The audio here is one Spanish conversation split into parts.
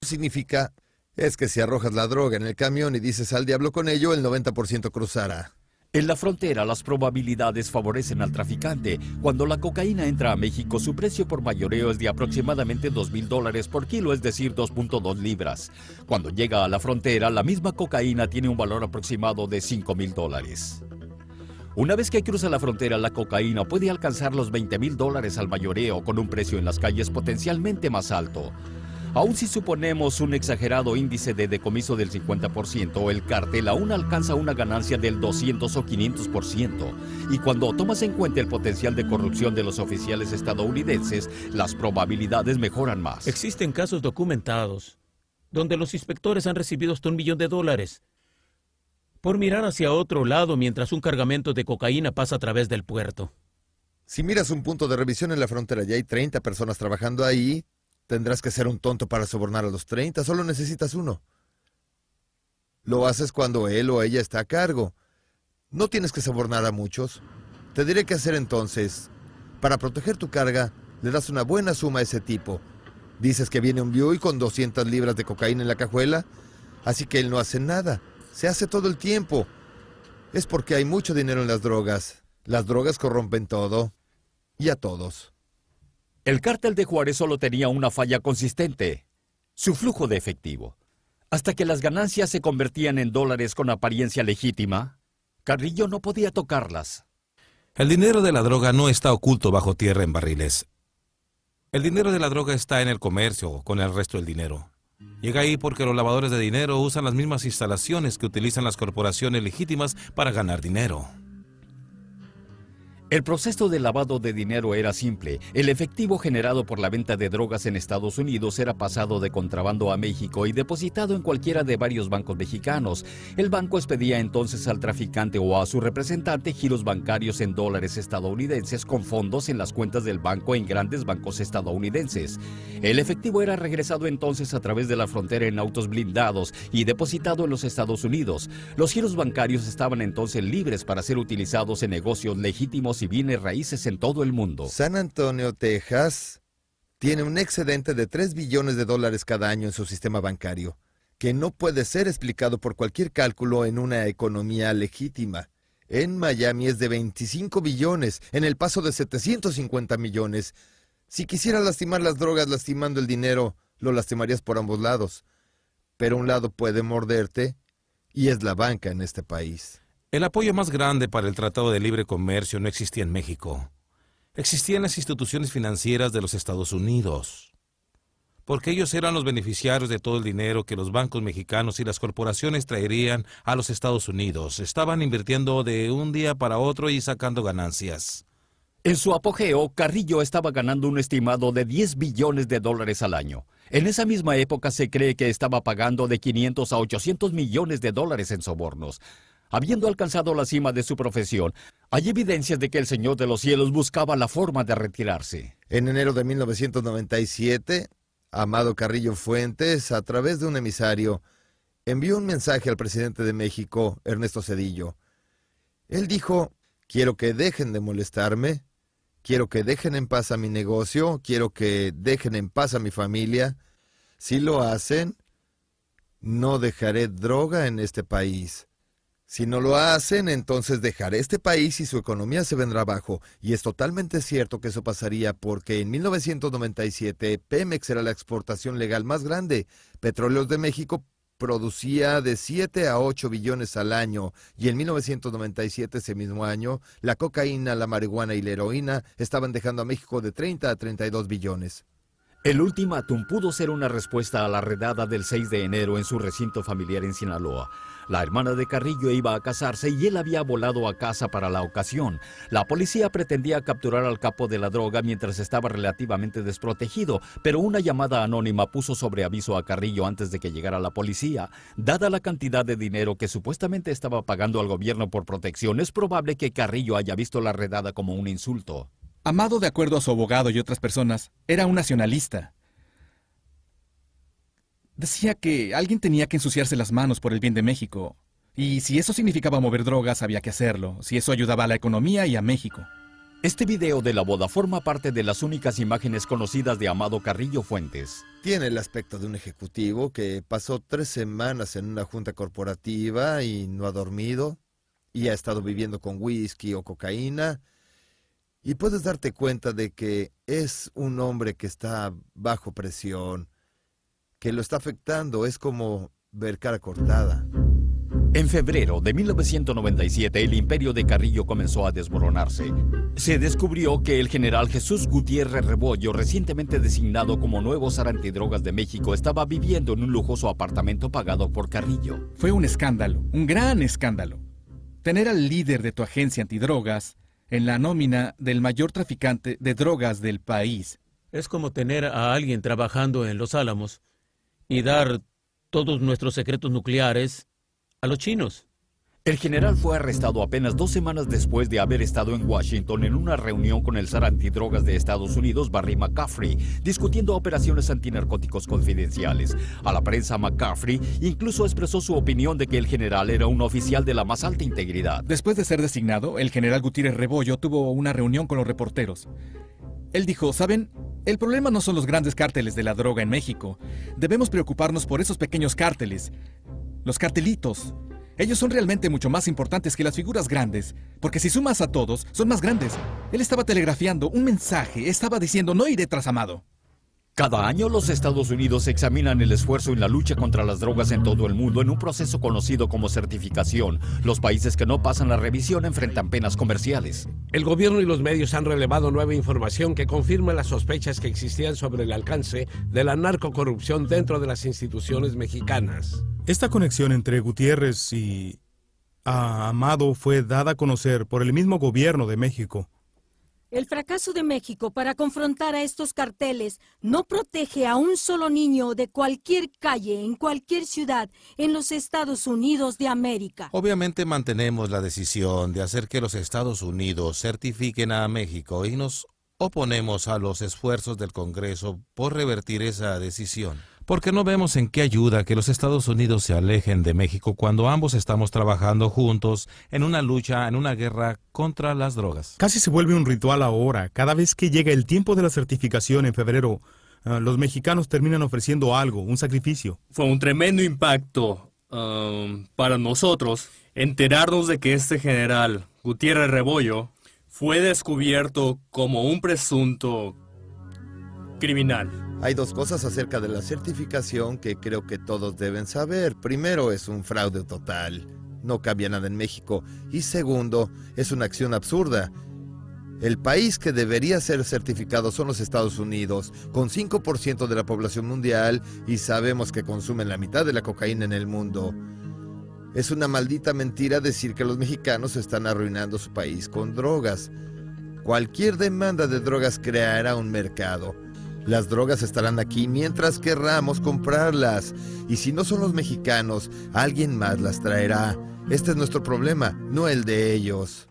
significa es que si arrojas la droga en el camión y dices al diablo con ello, el 90% cruzará. En la frontera, las probabilidades favorecen al traficante. Cuando la cocaína entra a México, su precio por mayoreo es de aproximadamente $2,000 por kilo, es decir, 2.2 libras. Cuando llega a la frontera, la misma cocaína tiene un valor aproximado de $5,000. Una vez que cruza la frontera, la cocaína puede alcanzar los $20,000 al mayoreo, con un precio en las calles potencialmente más alto. Aun si suponemos un exagerado índice de decomiso del 50%, el cártel aún alcanza una ganancia del 200 o 500%. Y cuando tomas en cuenta el potencial de corrupción de los oficiales estadounidenses, las probabilidades mejoran más. Existen casos documentados donde los inspectores han recibido hasta $1 millón por mirar hacia otro lado mientras un cargamento de cocaína pasa a través del puerto. Si miras un punto de revisión en la frontera y hay 30 personas trabajando ahí, tendrás que ser un tonto para sobornar a los 30, solo necesitas uno. Lo haces cuando él o ella está a cargo. No tienes que sobornar a muchos. Te diré qué hacer entonces. Para proteger tu carga, le das una buena suma a ese tipo. Dices que viene un Buick con 200 libras de cocaína en la cajuela, así que él no hace nada. Se hace todo el tiempo. Es porque hay mucho dinero en las drogas. Las drogas corrompen todo y a todos. El cártel de Juárez solo tenía una falla consistente: su flujo de efectivo. Hasta que las ganancias se convertían en dólares con apariencia legítima, Carrillo no podía tocarlas. El dinero de la droga no está oculto bajo tierra en barriles. El dinero de la droga está en el comercio con el resto del dinero. Llega ahí porque los lavadores de dinero usan las mismas instalaciones que utilizan las corporaciones legítimas para ganar dinero. El proceso de lavado de dinero era simple. El efectivo generado por la venta de drogas en Estados Unidos era pasado de contrabando a México y depositado en cualquiera de varios bancos mexicanos. El banco expedía entonces al traficante o a su representante giros bancarios en dólares estadounidenses con fondos en las cuentas del banco en grandes bancos estadounidenses. El efectivo era regresado entonces a través de la frontera en autos blindados y depositado en los Estados Unidos. Los giros bancarios estaban entonces libres para ser utilizados en negocios legítimos y bienes raíces en todo el mundo. San Antonio, Texas, tiene un excedente de $3 billones cada año en su sistema bancario, que no puede ser explicado por cualquier cálculo en una economía legítima. En Miami es de 25 billones, en El Paso de 750 millones. Si quisieras lastimar las drogas lastimando el dinero, lo lastimarías por ambos lados. Pero un lado puede morderte, y es la banca en este país. El apoyo más grande para el Tratado de Libre Comercio no existía en México. Existía en las instituciones financieras de los Estados Unidos, porque ellos eran los beneficiarios de todo el dinero que los bancos mexicanos y las corporaciones traerían a los Estados Unidos. Estaban invirtiendo de un día para otro y sacando ganancias. En su apogeo, Carrillo estaba ganando un estimado de $10 billones al año. En esa misma época se cree que estaba pagando de 500 a 800 millones de dólares en sobornos. Habiendo alcanzado la cima de su profesión, hay evidencias de que el Señor de los Cielos buscaba la forma de retirarse. En enero de 1997, Amado Carrillo Fuentes, a través de un emisario, envió un mensaje al presidente de México, Ernesto Zedillo. Él dijo: quiero que dejen de molestarme, quiero que dejen en paz a mi negocio, quiero que dejen en paz a mi familia. Si lo hacen, no dejaré droga en este país. Si no lo hacen, entonces dejaré este país y su economía se vendrá abajo. Y es totalmente cierto que eso pasaría porque en 1997 Pemex era la exportación legal más grande. Petróleos de México producía de 7 a 8 billones al año. Y en 1997, ese mismo año, la cocaína, la marihuana y la heroína estaban dejando a México de 30 a 32 billones. El ultimátum pudo ser una respuesta a la redada del 6 de enero en su recinto familiar en Sinaloa. La hermana de Carrillo iba a casarse y él había volado a casa para la ocasión. La policía pretendía capturar al capo de la droga mientras estaba relativamente desprotegido, pero una llamada anónima puso sobre aviso a Carrillo antes de que llegara la policía. Dada la cantidad de dinero que supuestamente estaba pagando al gobierno por protección, es probable que Carrillo haya visto la redada como un insulto. Amado, de acuerdo a su abogado y otras personas, era un nacionalista. Decía que alguien tenía que ensuciarse las manos por el bien de México. Y si eso significaba mover drogas, había que hacerlo. Si eso ayudaba a la economía y a México. Este video de la boda forma parte de las únicas imágenes conocidas de Amado Carrillo Fuentes. Tiene el aspecto de un ejecutivo que pasó 3 semanas en una junta corporativa y no ha dormido, y ha estado viviendo con whisky o cocaína, y puedes darte cuenta de que es un hombre que está bajo presión, que lo está afectando. Es como ver cara cortada. En febrero de 1997, el imperio de Carrillo comenzó a desmoronarse. Se descubrió que el general Jesús Gutiérrez Rebollo, recientemente designado como nuevo zar antidrogas de México, estaba viviendo en un lujoso apartamento pagado por Carrillo. Fue un escándalo, un gran escándalo. Tener al líder de tu agencia antidrogas en la nómina del mayor traficante de drogas del país. Es como tener a alguien trabajando en Los Álamos y dar todos nuestros secretos nucleares a los chinos. El general fue arrestado apenas 2 semanas después de haber estado en Washington en una reunión con el zar antidrogas de Estados Unidos, Barry McCaffrey, discutiendo operaciones antinarcóticos confidenciales. A la prensa, McCaffrey incluso expresó su opinión de que el general era un oficial de la más alta integridad. Después de ser designado, el general Gutiérrez Rebollo tuvo una reunión con los reporteros. Él dijo, ¿saben? El problema no son los grandes cárteles de la droga en México. Debemos preocuparnos por esos pequeños cárteles. Los cartelitos. Ellos son realmente mucho más importantes que las figuras grandes, porque si sumas a todos, son más grandes. Él estaba telegrafiando un mensaje, estaba diciendo, no iré tras Amado. Cada año los Estados Unidos examinan el esfuerzo en la lucha contra las drogas en todo el mundo en un proceso conocido como certificación. Los países que no pasan la revisión enfrentan penas comerciales. El gobierno y los medios han relevado nueva información que confirma las sospechas que existían sobre el alcance de la narcocorrupción dentro de las instituciones mexicanas. Esta conexión entre Gutiérrez y Amado fue dada a conocer por el mismo gobierno de México. El fracaso de México para confrontar a estos carteles no protege a un solo niño de cualquier calle, en cualquier ciudad, en los Estados Unidos de América. Obviamente mantenemos la decisión de hacer que los Estados Unidos certifiquen a México y nos oponemos a los esfuerzos del Congreso por revertir esa decisión. Porque no vemos en qué ayuda que los Estados Unidos se alejen de México cuando ambos estamos trabajando juntos en una lucha, en una guerra contra las drogas. Casi se vuelve un ritual ahora. Cada vez que llega el tiempo de la certificación en febrero, los mexicanos terminan ofreciendo algo, un sacrificio. Fue un tremendo impacto para nosotros enterarnos de que este general, Gutiérrez Rebollo, fue descubierto como un presunto criminal. Hay 2 cosas acerca de la certificación que creo que todos deben saber. Primero, es un fraude total. No cambia nada en México. Y segundo, es una acción absurda. El país que debería ser certificado son los Estados Unidos, con 5% de la población mundial, y sabemos que consumen la mitad de la cocaína en el mundo. Es una maldita mentira decir que los mexicanos están arruinando su país con drogas. Cualquier demanda de drogas creará un mercado. Las drogas estarán aquí mientras querramos comprarlas. Y si no son los mexicanos, alguien más las traerá. Este es nuestro problema, no el de ellos.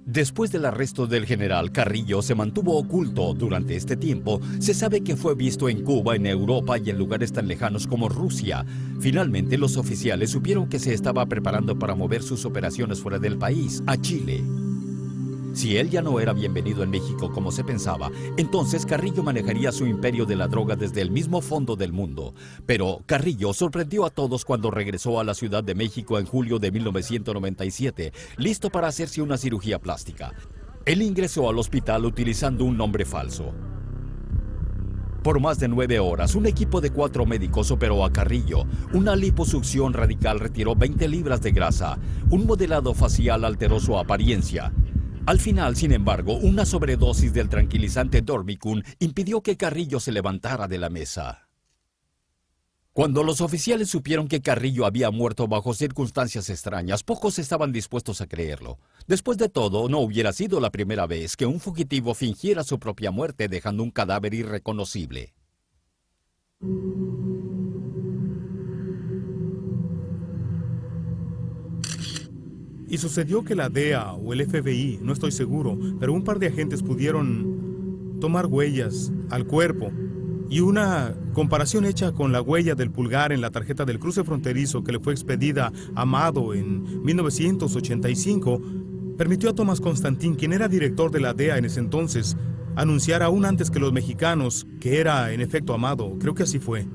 Después del arresto del general, Carrillo se mantuvo oculto. Durante este tiempo, se sabe que fue visto en Cuba, en Europa y en lugares tan lejanos como Rusia. Finalmente, los oficiales supieron que se estaba preparando para mover sus operaciones fuera del país, a Chile. Si él ya no era bienvenido en México como se pensaba, entonces Carrillo manejaría su imperio de la droga desde el mismo fondo del mundo. Pero Carrillo sorprendió a todos cuando regresó a la Ciudad de México en julio de 1997, listo para hacerse una cirugía plástica. Él ingresó al hospital utilizando un nombre falso. Por más de 9 horas, un equipo de 4 médicos operó a Carrillo. Una liposucción radical retiró 20 libras de grasa. Un modelado facial alteró su apariencia. Al final, sin embargo, una sobredosis del tranquilizante Dormicum impidió que Carrillo se levantara de la mesa. Cuando los oficiales supieron que Carrillo había muerto bajo circunstancias extrañas, pocos estaban dispuestos a creerlo. Después de todo, no hubiera sido la primera vez que un fugitivo fingiera su propia muerte dejando un cadáver irreconocible. Y sucedió que la DEA o el FBI, no estoy seguro, pero un par de agentes pudieron tomar huellas al cuerpo. Y una comparación hecha con la huella del pulgar en la tarjeta del cruce fronterizo que le fue expedida a Amado en 1985 permitió a Tomás Constantín, quien era director de la DEA en ese entonces, anunciar aún antes que los mexicanos que era en efecto Amado. Creo que así fue.